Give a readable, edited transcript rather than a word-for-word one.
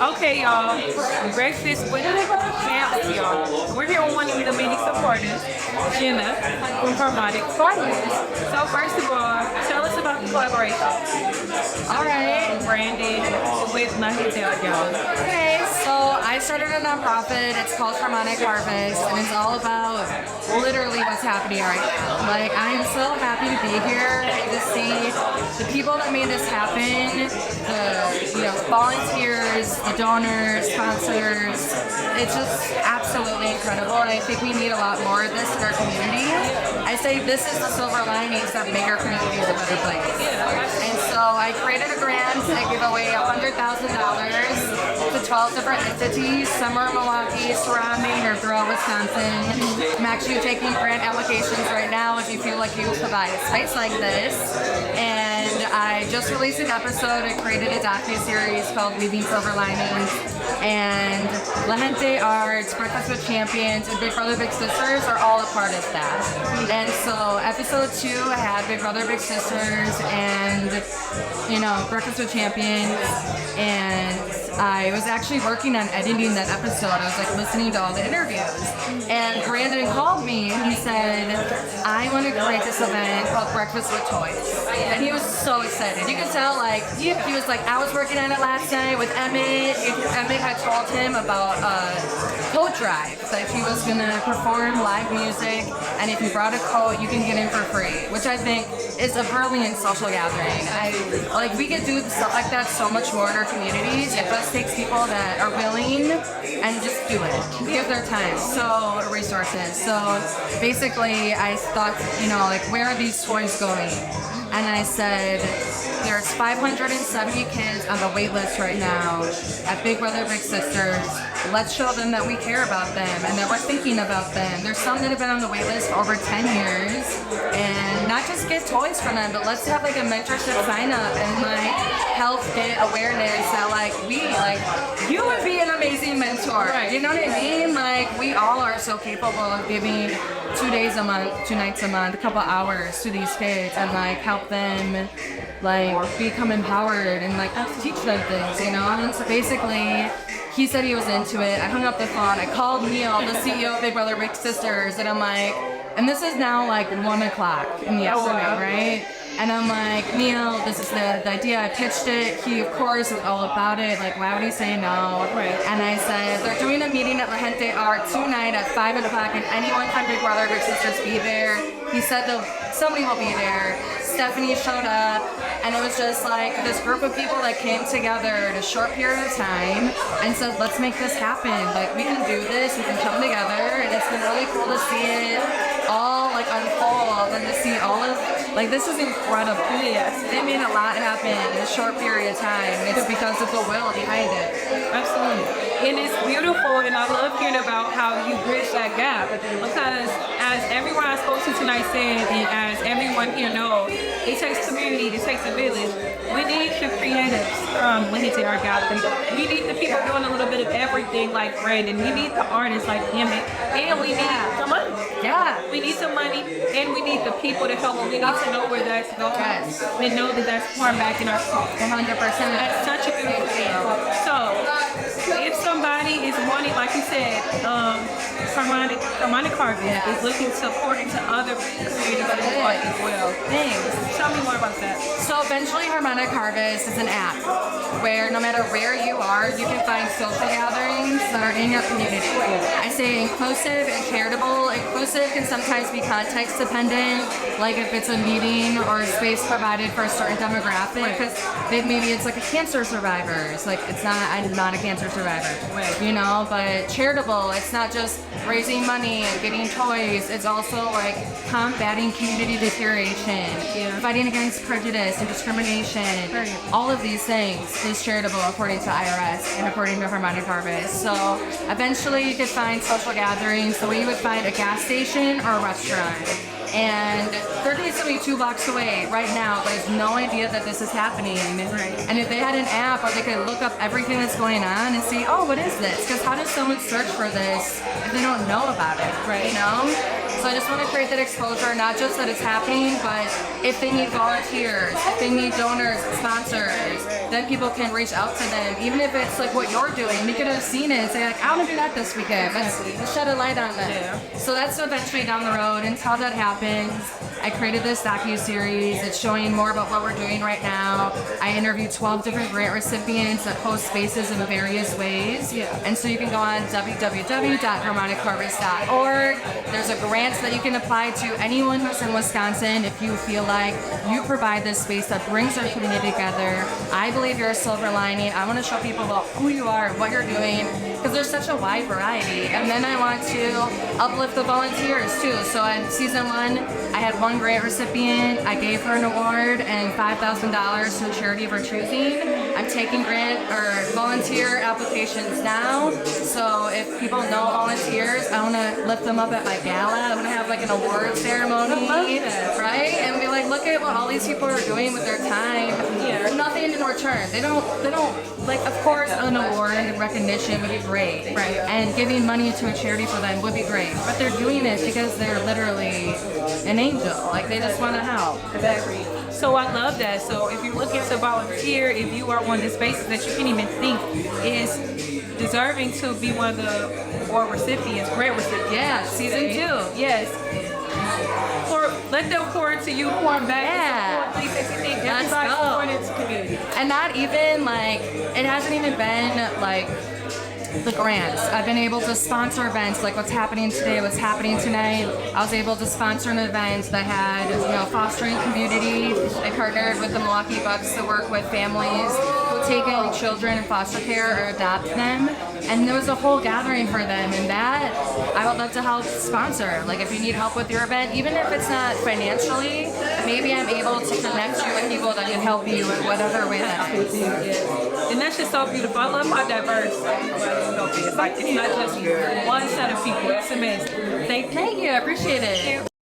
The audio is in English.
Okay, y'all. Breakfast with family, y'all. We're here with one of the many supporters, Jenna from Harmonic Harvest. So first of all, tell us about the collaboration. All right. Branded with Mentorship, y'all. Okay, so I started a nonprofit. It's called Harmonic Harvest, and it's all about literally what's happening right now. Like, I'm so happy to be here to see the people that made this happen, the volunteers, the donors, sponsors. It's just absolutely incredible, and I think we need a lot more of this in our community. I say this is the silver linings that make our community a better place. And so I created a grant. I give away $100,000 to 12 different entities. Some are Milwaukee, surrounding, or throughout Wisconsin. I'm actually taking grant applications right now if you feel like you provide a space like this. And I just released an episode. I created a docu-series called Weaving Silver Linings. And La Gente Arts, Breakfast with Champions, and Big Brother Big Sisters are all a part of that. And so episode 2 had Big Brother Big Sisters and Breakfast with Champions, and I was actually working on editing that episode. I was like listening to all the interviews, and Brandon called me and he said, I want to create this event called Breakfast with Toys. And he was so excited. You could tell, he was like, I was working on it last night with Emmett. Emmett had told him about coat drive, that he was going to perform live music, and if you brought a coat, you can get in for free, which I think is a brilliant social gathering. We could do stuff like that so much more in our communities. It just takes people that are willing and just do it, give their time, so resources. So basically, I thought, where are these toys going? And I said, there's 570 kids on the wait list right now at Big Brother Big Sisters. Let's show them that we care about them and that we're thinking about them. There's some that have been on the wait list for over 10 years, and not just get toys for them, but let's have a mentorship sign up and help get awareness that you would be an amazing mentor. Right. You know what I mean? We all are so capable of giving 2 days a month, 2 nights a month, a couple hours to these kids and help them become empowered and teach them things, And so basically, he said he was into it. I hung up the phone. I called Neil, the CEO of Big Brother Big Sisters, and I'm like, and this is now 1 o'clock in the afternoon, right? And I'm like, Neil, this is the idea. I pitched it. He, of course, is all about it. Why would he say no? Right. And I said, they're doing a meeting at La Gente Art tonight at 5 o'clock, and anyone from Big Brother Big Sisters be there. He said somebody will be there. Stephanie showed up, and it was just this group of people that came together in a short period of time and said, let's make this happen. We can do this, we can come together, and it's been really cool to see it all unfold and to see all of, this is incredible. Yes. They made a lot happen in a short period of time. It's because of the will behind it. Absolutely. And it's beautiful, and I love hearing about how you bridge that gap, because as everyone I spoke to tonight said, and as everyone here knows, it takes community, it takes a village. We need the creatives from Wendy Art Gallery. We need the people doing a little bit of everything like Brandon. We need the artists like Emmett, and we need some money. Yeah. We need some money, and we need the people to help. We need to know where that's going. Yes. We know that that's pouring back in our soul. 100%. That's such a beautiful thing. So, if somebody is wanting, like you said, Harmonic Harvest is looking to pour into other communities as well. Thanks. Tell me more about that. So eventually Harmonic Harvest is an app where no matter where you are, you can find social gatherings that are in your community. I say inclusive and charitable. Inclusive can sometimes be context dependent, like if it's a meeting or a space provided for a certain demographic, because maybe it's a cancer survivor. It's I'm not a cancer survivor, but charitable, it's not just raising money and getting toys, it's also combating community deterioration, fighting against prejudice and discrimination. All of these things is charitable according to IRS and according to Harmonic Harvest. So eventually you could find social gatherings the way you would find a gas station or a restaurant. And 30 is only 2 blocks away right now, but has no idea that this is happening. Right. And if they had an app, or they could look up everything that's going on and see, oh, what is this? Because how does someone search for this if they don't know about it, Right. So I just want to create that exposure, not just that it's happening, but if they need volunteers, if they need donors, sponsors, then people can reach out to them, even if it's like what you're doing. You could have seen it and say like, I want to do that this weekend. Let's shed a light on that. Yeah. So that's eventually down the road, and how that happens. I created this docu-series. It's showing more about what we're doing right now. I interviewed 12 different grant recipients that host spaces in various ways. Yeah. And so you can go on www.harmonicharvest.org. There's a grant that you can apply to anyone who's in Wisconsin if you feel like you provide this space that brings our community together. I believe you're a silver lining. I want to show people about who you are, what you're doing, because there's such a wide variety. And then I want to uplift the volunteers too. So in season 1, I had one grant recipient. I gave her an award and $5,000 to a charity of her choosing. I'm taking grant or volunteer applications now. So if people know volunteers, I want to lift them up at my gala. I want to have like an award ceremony, right? And be like, look at what all these people are doing with their time. Yeah. Nothing in return. They don't like, of course, an award and recognition would be great. Right. And giving money to a charity for them would be great. But they're doing it because they're literally an angel. Like, they just want to help. Exactly. So I love that. So if you're looking to volunteer, if you are one of the spaces that you can't even think is deserving to be one of the award recipients, grant recipients. Yeah, season 2. Yes. Let them pour into you, pour back. Yeah. Please, if you think Let's everybody's go. pouring into community. And not even like, it hasn't even been like the grants. I've been able to sponsor events like what's happening today, what's happening tonight. I was able to sponsor an event that had, fostering community. I partnered with the Milwaukee Bucks to work with families who take in children in foster care or adopt them. And there was a whole gathering for them, and that I would love to help sponsor. Like if you need help with your event, even if it's not financially, maybe I'm able to connect you with people that can help you in whatever way that is. And that's just so beautiful. I love how diverse it's like it's not just one set of people. It's amazing. Thank you. Thank you, I appreciate it.